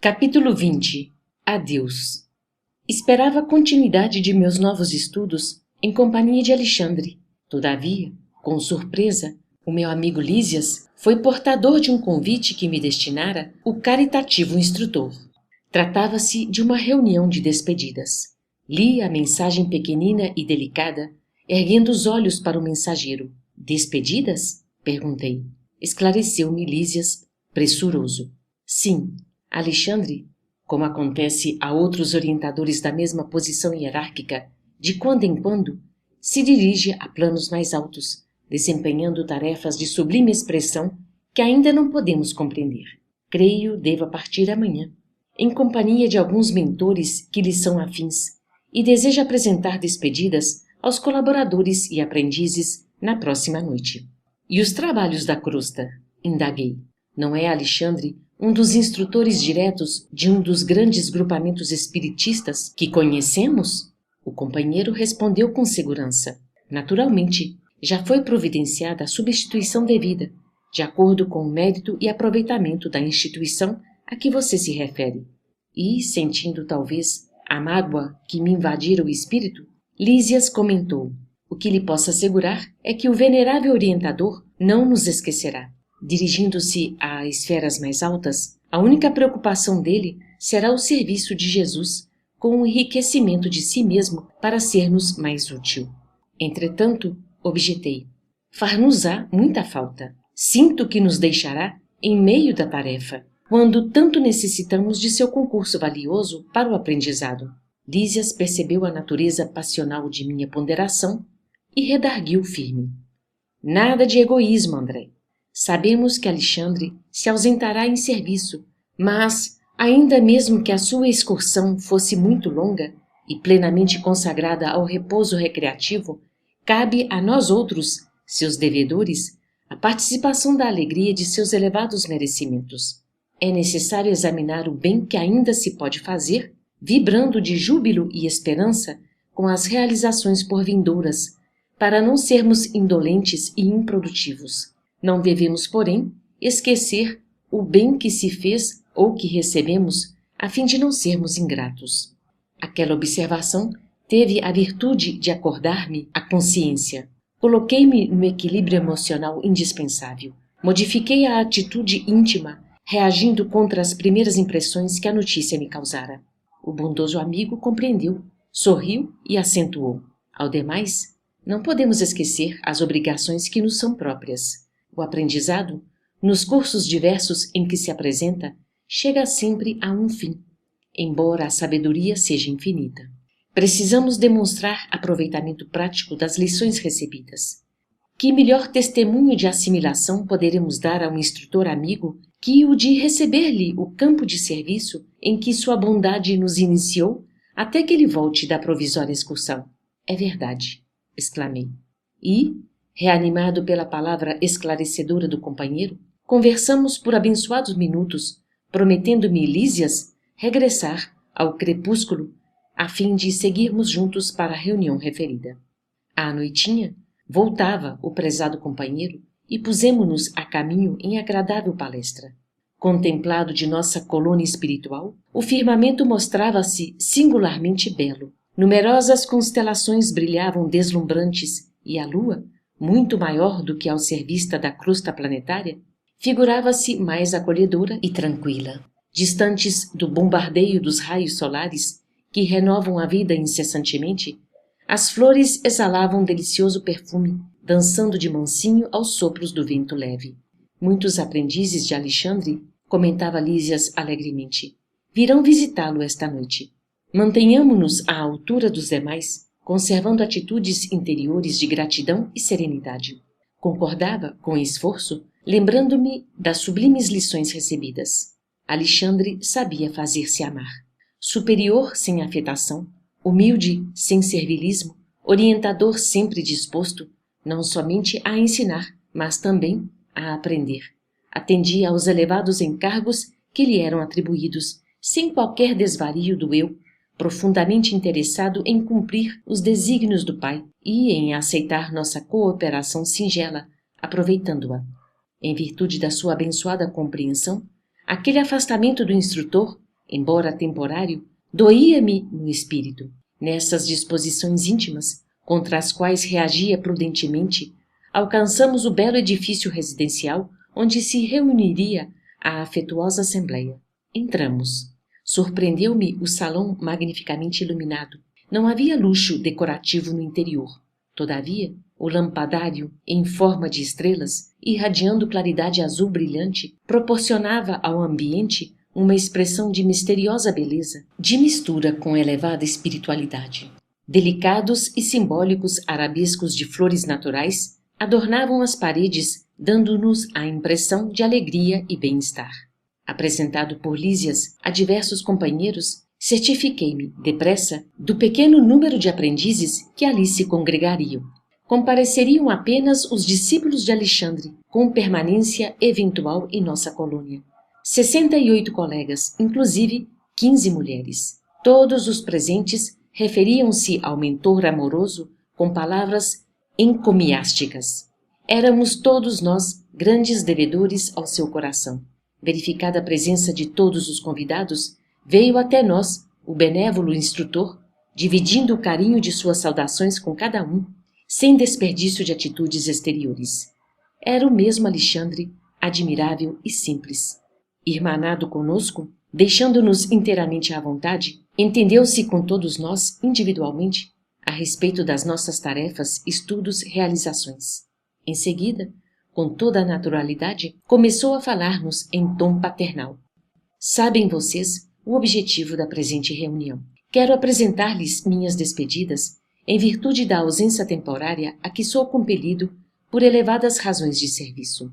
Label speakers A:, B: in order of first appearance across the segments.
A: Capítulo 20. Adeus. Esperava a continuidade de meus novos estudos em companhia de Alexandre. Todavia, com surpresa, o meu amigo Lísias foi portador de um convite que me destinara o caritativo instrutor. Tratava-se de uma reunião de despedidas. Li a mensagem pequenina e delicada, erguendo os olhos para o mensageiro. Despedidas? Perguntei. Esclareceu-me Lísias, pressuroso. Sim. Alexandre, como acontece a outros orientadores da mesma posição hierárquica, de quando em quando, se dirige a planos mais altos, desempenhando tarefas de sublime expressão que ainda não podemos compreender. Creio deva partir amanhã, em companhia de alguns mentores que lhe são afins, e deseja apresentar despedidas aos colaboradores e aprendizes na próxima noite. E os trabalhos da crosta? Indaguei. Não é Alexandre um dos instrutores diretos de um dos grandes grupamentos espiritistas que conhecemos? O companheiro respondeu com segurança. Naturalmente, já foi providenciada a substituição devida, de acordo com o mérito e aproveitamento da instituição a que você se refere. E, sentindo talvez a mágoa que me invadira o espírito, Lísias comentou: o que lhe posso assegurar é que o venerável orientador não nos esquecerá. Dirigindo-se a esferas mais altas, a única preocupação dele será o serviço de Jesus, com o enriquecimento de si mesmo para ser-nos mais útil. Entretanto, objetei, far-nos-á muita falta. Sinto que nos deixará em meio da tarefa, quando tanto necessitamos de seu concurso valioso para o aprendizado. Lísias percebeu a natureza passional de minha ponderação e redarguiu firme. Nada de egoísmo, André. Sabemos que Alexandre se ausentará em serviço, mas, ainda mesmo que a sua excursão fosse muito longa e plenamente consagrada ao repouso recreativo, cabe a nós outros, seus devedores, a participação da alegria de seus elevados merecimentos. É necessário examinar o bem que ainda se pode fazer, vibrando de júbilo e esperança com as realizações porvindouras, para não sermos indolentes e improdutivos. Não devemos, porém, esquecer o bem que se fez ou que recebemos, a fim de não sermos ingratos. Aquela observação teve a virtude de acordar-me a consciência. Coloquei-me no equilíbrio emocional indispensável. Modifiquei a atitude íntima, reagindo contra as primeiras impressões que a notícia me causara. O bondoso amigo compreendeu, sorriu e acentuou. Ao demais, não podemos esquecer as obrigações que nos são próprias. O aprendizado, nos cursos diversos em que se apresenta, chega sempre a um fim, embora a sabedoria seja infinita. Precisamos demonstrar aproveitamento prático das lições recebidas. Que melhor testemunho de assimilação poderemos dar a um instrutor amigo que o de receber-lhe o campo de serviço em que sua bondade nos iniciou até que ele volte da provisória excursão? É verdade, exclamei. E, reanimado pela palavra esclarecedora do companheiro, conversamos por abençoados minutos, prometendo-me Lísias regressar ao crepúsculo a fim de seguirmos juntos para a reunião referida. À noitinha, voltava o prezado companheiro e pusemo-nos a caminho em agradável palestra. Contemplado de nossa colônia espiritual, o firmamento mostrava-se singularmente belo. Numerosas constelações brilhavam deslumbrantes e a lua, muito maior do que ao ser vista da crosta planetária, figurava-se mais acolhedora e tranquila. Distantes do bombardeio dos raios solares, que renovam a vida incessantemente, as flores exalavam um delicioso perfume, dançando de mansinho aos sopros do vento leve. Muitos aprendizes de Alexandre, comentava Lísias alegremente, virão visitá-lo esta noite. Mantenhamo-nos à altura dos demais, conservando atitudes interiores de gratidão e serenidade. Concordava, com esforço, lembrando-me das sublimes lições recebidas. Alexandre sabia fazer-se amar. Superior sem afetação, humilde sem servilismo, orientador sempre disposto, não somente a ensinar, mas também a aprender. Atendia aos elevados encargos que lhe eram atribuídos, sem qualquer desvario do eu, profundamente interessado em cumprir os desígnios do Pai e em aceitar nossa cooperação singela, aproveitando-a. Em virtude da sua abençoada compreensão, aquele afastamento do instrutor embora temporário, doía-me no espírito. Nessas disposições íntimas, contra as quais reagia prudentemente, alcançamos o belo edifício residencial onde se reuniria a afetuosa assembleia. Entramos. Surpreendeu-me o salão magnificamente iluminado. Não havia luxo decorativo no interior. Todavia, o lampadário, em forma de estrelas, irradiando claridade azul brilhante, proporcionava ao ambiente uma expressão de misteriosa beleza, de mistura com elevada espiritualidade. Delicados e simbólicos arabescos de flores naturais adornavam as paredes, dando-nos a impressão de alegria e bem-estar. Apresentado por Lísias a diversos companheiros, certifiquei-me, depressa, do pequeno número de aprendizes que ali se congregariam. Compareceriam apenas os discípulos de Alexandre, com permanência eventual em nossa colônia. 68 colegas, inclusive 15 mulheres. Todos os presentes referiam-se ao mentor amoroso com palavras encomiásticas. Éramos todos nós grandes devedores ao seu coração. Verificada a presença de todos os convidados, veio até nós o benévolo instrutor, dividindo o carinho de suas saudações com cada um, sem desperdício de atitudes exteriores. Era o mesmo Alexandre, admirável e simples. Irmanado conosco, deixando-nos inteiramente à vontade, entendeu-se com todos nós, individualmente, a respeito das nossas tarefas, estudos, realizações. Em seguida, com toda a naturalidade, começou a falar-nos em tom paternal. Sabem vocês o objetivo da presente reunião. Quero apresentar-lhes minhas despedidas, em virtude da ausência temporária a que sou compelido por elevadas razões de serviço.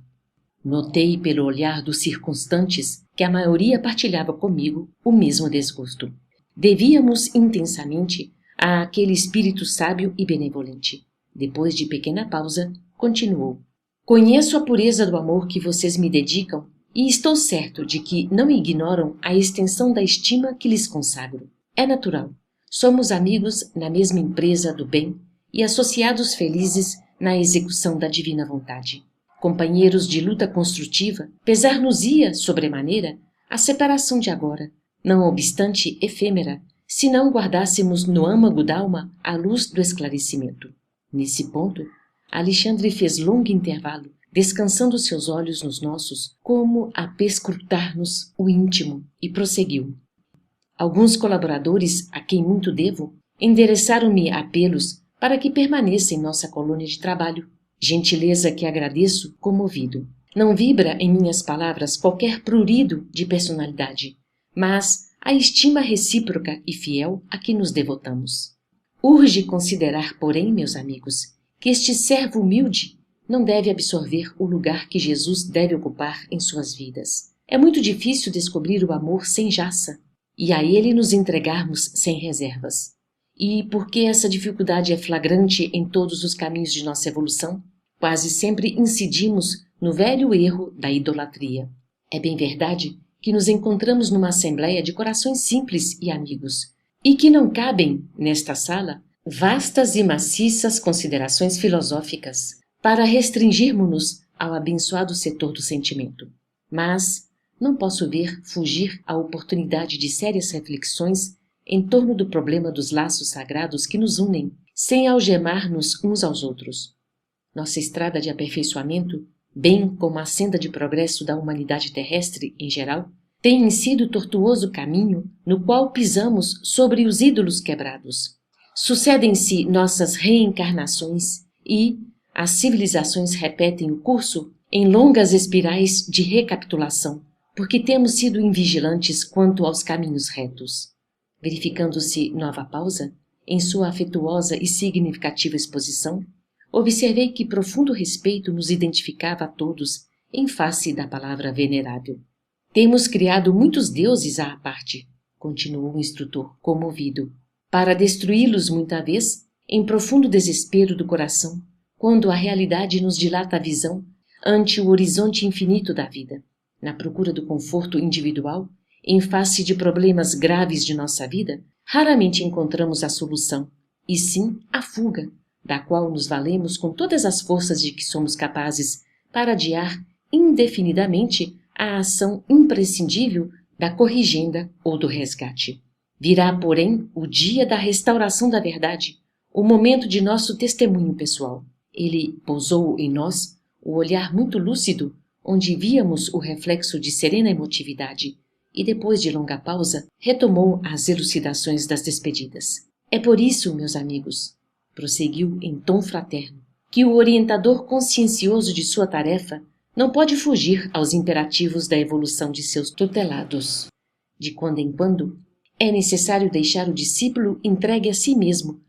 A: Notei pelo olhar dos circunstantes que a maioria partilhava comigo o mesmo desgosto. Devíamos intensamente a aquele espírito sábio e benevolente. Depois de pequena pausa, continuou. Conheço a pureza do amor que vocês me dedicam e estou certo de que não ignoram a extensão da estima que lhes consagro. É natural. Somos amigos na mesma empresa do bem e associados felizes na execução da divina vontade. Companheiros de luta construtiva, pesar-nos-ia, sobremaneira, a separação de agora, não obstante efêmera, se não guardássemos no âmago d'alma a luz do esclarecimento. Nesse ponto, Alexandre fez longo intervalo, descansando seus olhos nos nossos, como a perscrutar-nos o íntimo, e prosseguiu. Alguns colaboradores, a quem muito devo, endereçaram-me apelos para que permaneça em nossa colônia de trabalho, gentileza que agradeço comovido. Não vibra em minhas palavras qualquer prurido de personalidade, mas a estima recíproca e fiel a que nos devotamos. Urge considerar, porém, meus amigos, que este servo humilde não deve absorver o lugar que Jesus deve ocupar em suas vidas. É muito difícil descobrir o amor sem jaça e a ele nos entregarmos sem reservas. E porque essa dificuldade é flagrante em todos os caminhos de nossa evolução, quase sempre incidimos no velho erro da idolatria. É bem verdade que nos encontramos numa assembleia de corações simples e amigos, e que não cabem, nesta sala, vastas e maciças considerações filosóficas para restringirmos-nos ao abençoado setor do sentimento. Mas não posso ver fugir a oportunidade de sérias reflexões em torno do problema dos laços sagrados que nos unem, sem algemar-nos uns aos outros. Nossa estrada de aperfeiçoamento, bem como a senda de progresso da humanidade terrestre em geral, tem sido tortuoso caminho no qual pisamos sobre os ídolos quebrados. Sucedem-se nossas reencarnações e as civilizações repetem o curso em longas espirais de recapitulação, porque temos sido invigilantes quanto aos caminhos retos. Verificando-se nova pausa, em sua afetuosa e significativa exposição, observei que profundo respeito nos identificava a todos em face da palavra venerável. Temos criado muitos deuses à parte, continuou o instrutor, comovido, para destruí-los muita vez, em profundo desespero do coração, quando a realidade nos dilata a visão ante o horizonte infinito da vida. Na procura do conforto individual, em face de problemas graves de nossa vida, raramente encontramos a solução, e sim a fuga, da qual nos valemos com todas as forças de que somos capazes para adiar indefinidamente a ação imprescindível da corrigenda ou do resgate. Virá, porém, o dia da restauração da verdade, o momento de nosso testemunho pessoal. Ele pousou em nós o olhar muito lúcido, onde víamos o reflexo de serena emotividade, e depois de longa pausa, retomou as elucidações das despedidas. É por isso, meus amigos, prosseguiu em tom fraterno, que o orientador consciencioso de sua tarefa não pode fugir aos imperativos da evolução de seus tutelados. De quando em quando, é necessário deixar o discípulo entregue a si mesmo,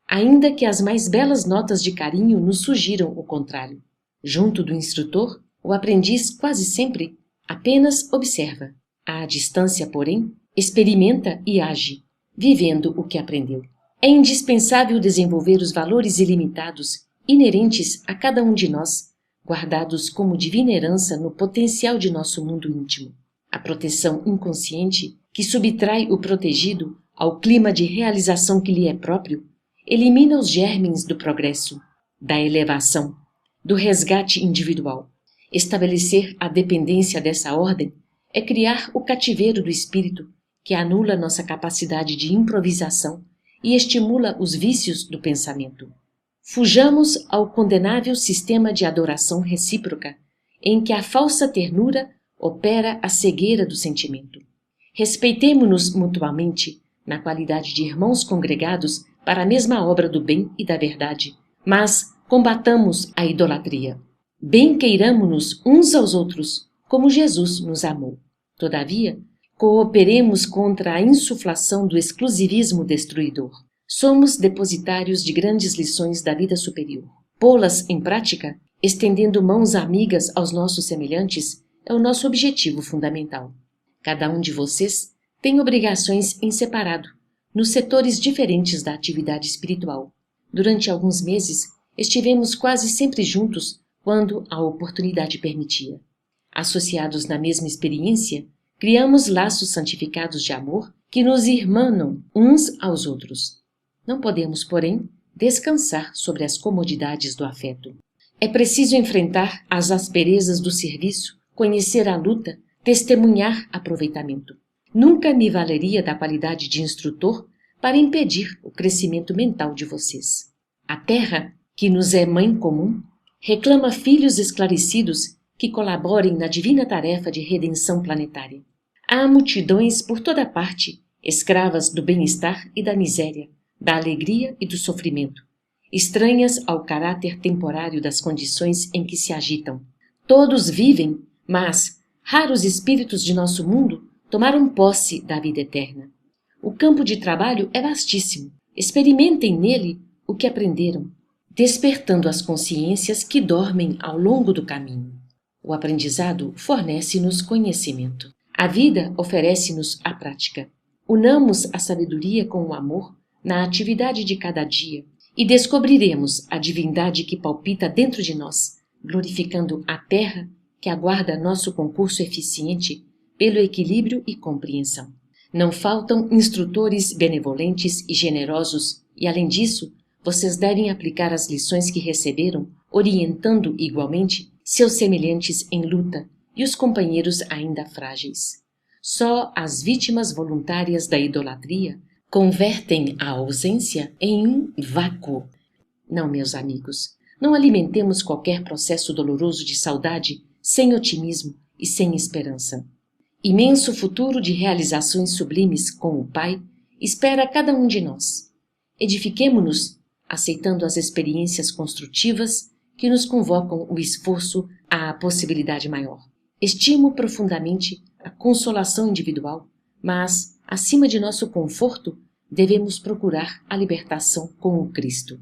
A: ainda que as mais belas notas de carinho nos sugiram o contrário. Junto do instrutor, o aprendiz quase sempre apenas observa. À distância, porém, experimenta e age, vivendo o que aprendeu. É indispensável desenvolver os valores ilimitados inerentes a cada um de nós, guardados como divina herança no potencial de nosso mundo íntimo. A proteção inconsciente, que subtrai o protegido ao clima de realização que lhe é próprio, elimina os germes do progresso, da elevação, do resgate individual. Estabelecer a dependência dessa ordem é criar o cativeiro do espírito, que anula nossa capacidade de improvisação e estimula os vícios do pensamento. Fujamos ao condenável sistema de adoração recíproca, em que a falsa ternura opera a cegueira do sentimento. Respeitemo-nos mutuamente, na qualidade de irmãos congregados para a mesma obra do bem e da verdade, mas combatamos a idolatria. Bem queiramo-nos uns aos outros, como Jesus nos amou. Todavia, cooperemos contra a insuflação do exclusivismo destruidor. Somos depositários de grandes lições da vida superior. Pô-las em prática, estendendo mãos amigas aos nossos semelhantes, é o nosso objetivo fundamental. Cada um de vocês tem obrigações em separado, nos setores diferentes da atividade espiritual. Durante alguns meses, estivemos quase sempre juntos quando a oportunidade permitia. Associados na mesma experiência, criamos laços santificados de amor que nos irmanam uns aos outros. Não podemos, porém, descansar sobre as comodidades do afeto. É preciso enfrentar as asperezas do serviço, conhecer a luta, testemunhar aproveitamento. Nunca me valeria da qualidade de instrutor para impedir o crescimento mental de vocês. A Terra, que nos é mãe comum, reclama filhos esclarecidos que colaborem na divina tarefa de redenção planetária. Há multidões por toda parte, escravas do bem-estar e da miséria, da alegria e do sofrimento, estranhas ao caráter temporário das condições em que se agitam. Todos vivem, mas raros espíritos de nosso mundo tomaram posse da vida eterna. O campo de trabalho é vastíssimo. Experimentem nele o que aprenderam, despertando as consciências que dormem ao longo do caminho. O aprendizado fornece-nos conhecimento. A vida oferece-nos a prática. Unamos a sabedoria com o amor na atividade de cada dia e descobriremos a divindade que palpita dentro de nós, glorificando a terra que aguarda nosso concurso eficiente pelo equilíbrio e compreensão. Não faltam instrutores benevolentes e generosos e, além disso, vocês devem aplicar as lições que receberam, orientando igualmente seus semelhantes em luta e os companheiros ainda frágeis. Só as vítimas voluntárias da idolatria convertem a ausência em um vácuo. Não, meus amigos, não alimentemos qualquer processo doloroso de saudade sem otimismo e sem esperança. Imenso futuro de realizações sublimes com o Pai espera cada um de nós. Edifiquemo-nos aceitando as experiências construtivas que nos convocam o esforço à possibilidade maior. Estimo profundamente a consolação individual, mas, acima de nosso conforto, devemos procurar a libertação com o Cristo.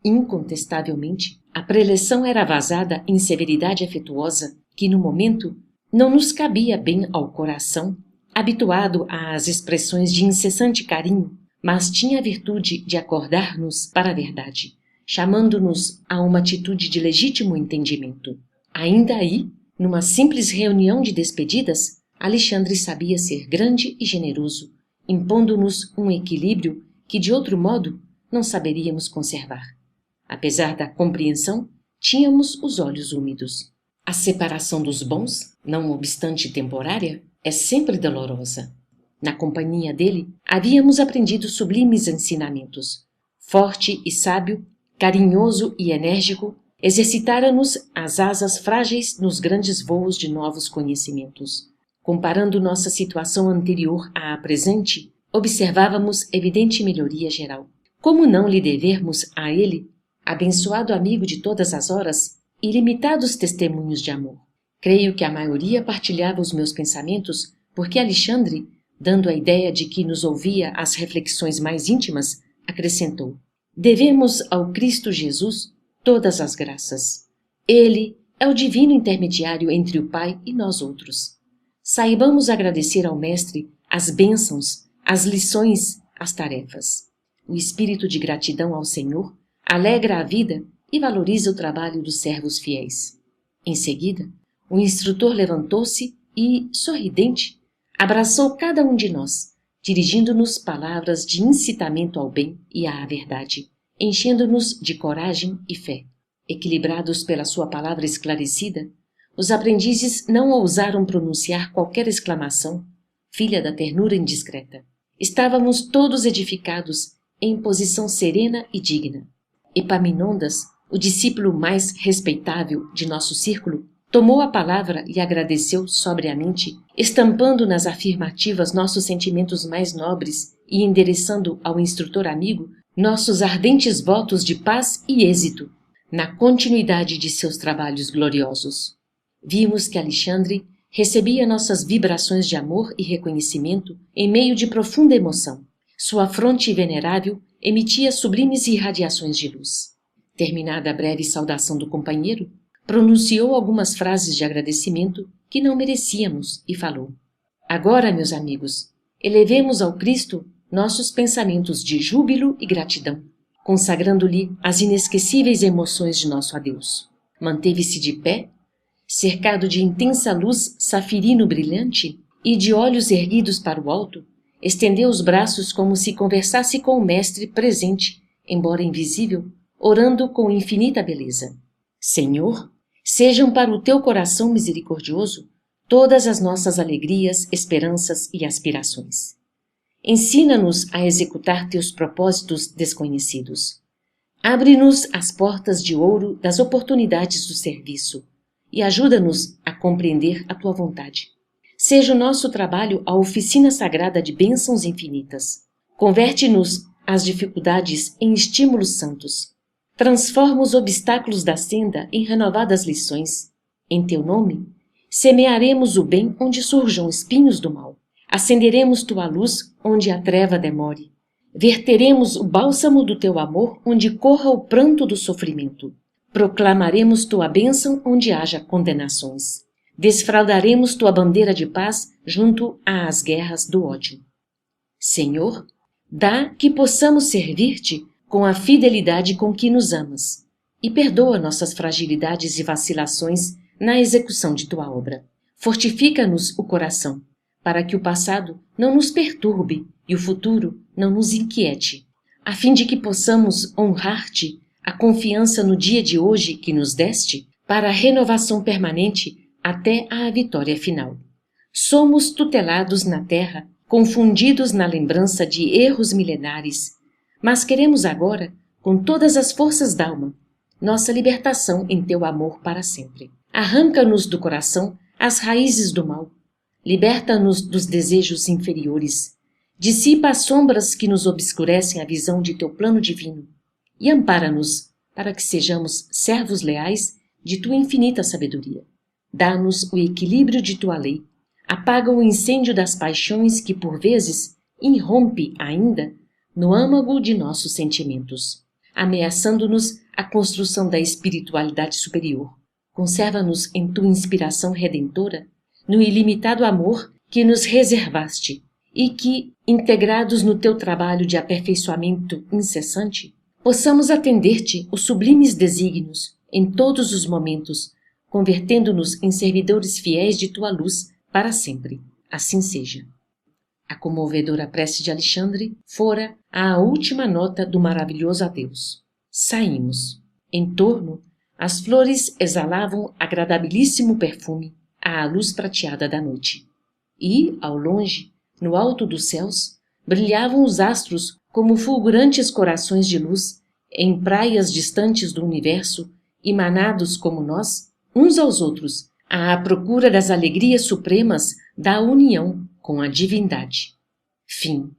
A: Incontestavelmente, a preleção era vazada em severidade afetuosa que, no momento, não nos cabia bem ao coração, habituado às expressões de incessante carinho, mas tinha a virtude de acordar-nos para a verdade, chamando-nos a uma atitude de legítimo entendimento. Ainda aí, numa simples reunião de despedidas, Alexandre sabia ser grande e generoso, impondo-nos um equilíbrio que, de outro modo, não saberíamos conservar. Apesar da compreensão, tínhamos os olhos úmidos. A separação dos bons, não obstante temporária, é sempre dolorosa. Na companhia dele, havíamos aprendido sublimes ensinamentos. Forte e sábio, carinhoso e enérgico, exercitara-nos as asas frágeis nos grandes voos de novos conhecimentos. Comparando nossa situação anterior à presente, observávamos evidente melhoria geral. Como não lhe devermos a ele, abençoado amigo de todas as horas, ilimitados testemunhos de amor? Creio que a maioria partilhava os meus pensamentos, porque Alexandre, dando a ideia de que nos ouvia as reflexões mais íntimas, acrescentou: devemos ao Cristo Jesus todas as graças. Ele é o divino intermediário entre o Pai e nós outros. Saibamos agradecer ao Mestre as bênçãos, as lições, as tarefas. O espírito de gratidão ao Senhor alegra a vida e valoriza o trabalho dos servos fiéis. Em seguida, o instrutor levantou-se e, sorridente, abraçou cada um de nós, dirigindo-nos palavras de incitamento ao bem e à verdade, enchendo-nos de coragem e fé. Equilibrados pela sua palavra esclarecida, os aprendizes não ousaram pronunciar qualquer exclamação, filha da ternura indiscreta. Estávamos todos edificados em posição serena e digna. Epaminondas, o discípulo mais respeitável de nosso círculo, tomou a palavra e agradeceu sobriamente, estampando nas afirmativas nossos sentimentos mais nobres e endereçando ao instrutor amigo nossos ardentes votos de paz e êxito na continuidade de seus trabalhos gloriosos. Vimos que Alexandre recebia nossas vibrações de amor e reconhecimento em meio de profunda emoção. Sua fronte venerável emitia sublimes irradiações de luz. Terminada a breve saudação do companheiro, pronunciou algumas frases de agradecimento que não merecíamos e falou: agora, meus amigos, elevemos ao Cristo nossos pensamentos de júbilo e gratidão, consagrando-lhe as inesquecíveis emoções de nosso adeus. Manteve-se de pé, cercado de intensa luz safirino brilhante e de olhos erguidos para o alto, estendeu os braços como se conversasse com o Mestre presente, embora invisível, orando com infinita beleza. Senhor, sejam para o teu coração misericordioso todas as nossas alegrias, esperanças e aspirações. Ensina-nos a executar teus propósitos desconhecidos. Abre-nos as portas de ouro das oportunidades do serviço e ajuda-nos a compreender a tua vontade. Seja o nosso trabalho a oficina sagrada de bênçãos infinitas. Converte-nos as dificuldades em estímulos santos. Transforma os obstáculos da senda em renovadas lições. Em teu nome, semearemos o bem onde surjam espinhos do mal. Acenderemos tua luz onde a treva demore. Verteremos o bálsamo do teu amor onde corra o pranto do sofrimento. Proclamaremos tua bênção onde haja condenações. Desfraldaremos tua bandeira de paz junto às guerras do ódio. Senhor, dá que possamos servir-te com a fidelidade com que nos amas e perdoa nossas fragilidades e vacilações na execução de tua obra. Fortifica-nos o coração, para que o passado não nos perturbe e o futuro não nos inquiete, a fim de que possamos honrar-te a confiança no dia de hoje que nos deste para a renovação permanente até à vitória final. Somos tutelados na terra, confundidos na lembrança de erros milenares, mas queremos agora, com todas as forças d'alma, nossa libertação em teu amor para sempre. Arranca-nos do coração as raízes do mal, liberta-nos dos desejos inferiores, dissipa as sombras que nos obscurecem a visão de teu plano divino e ampara-nos para que sejamos servos leais de tua infinita sabedoria. Dá-nos o equilíbrio de tua lei, apaga o incêndio das paixões que, por vezes, irrompe ainda no âmago de nossos sentimentos, ameaçando-nos a construção da espiritualidade superior. Conserva-nos em tua inspiração redentora, no ilimitado amor que nos reservaste e que, integrados no teu trabalho de aperfeiçoamento incessante, possamos atender-te os sublimes desígnios em todos os momentos, convertendo-nos em servidores fiéis de tua luz para sempre. Assim seja. A comovedora prece de Alexandre fora a última nota do maravilhoso adeus. Saímos. Em torno, as flores exalavam agradabilíssimo perfume à luz prateada da noite. e, ao longe, no alto dos céus, brilhavam os astros como fulgurantes corações de luz em praias distantes do universo, emanados como nós, uns aos outros, à procura das alegrias supremas da união com a divindade. Fim.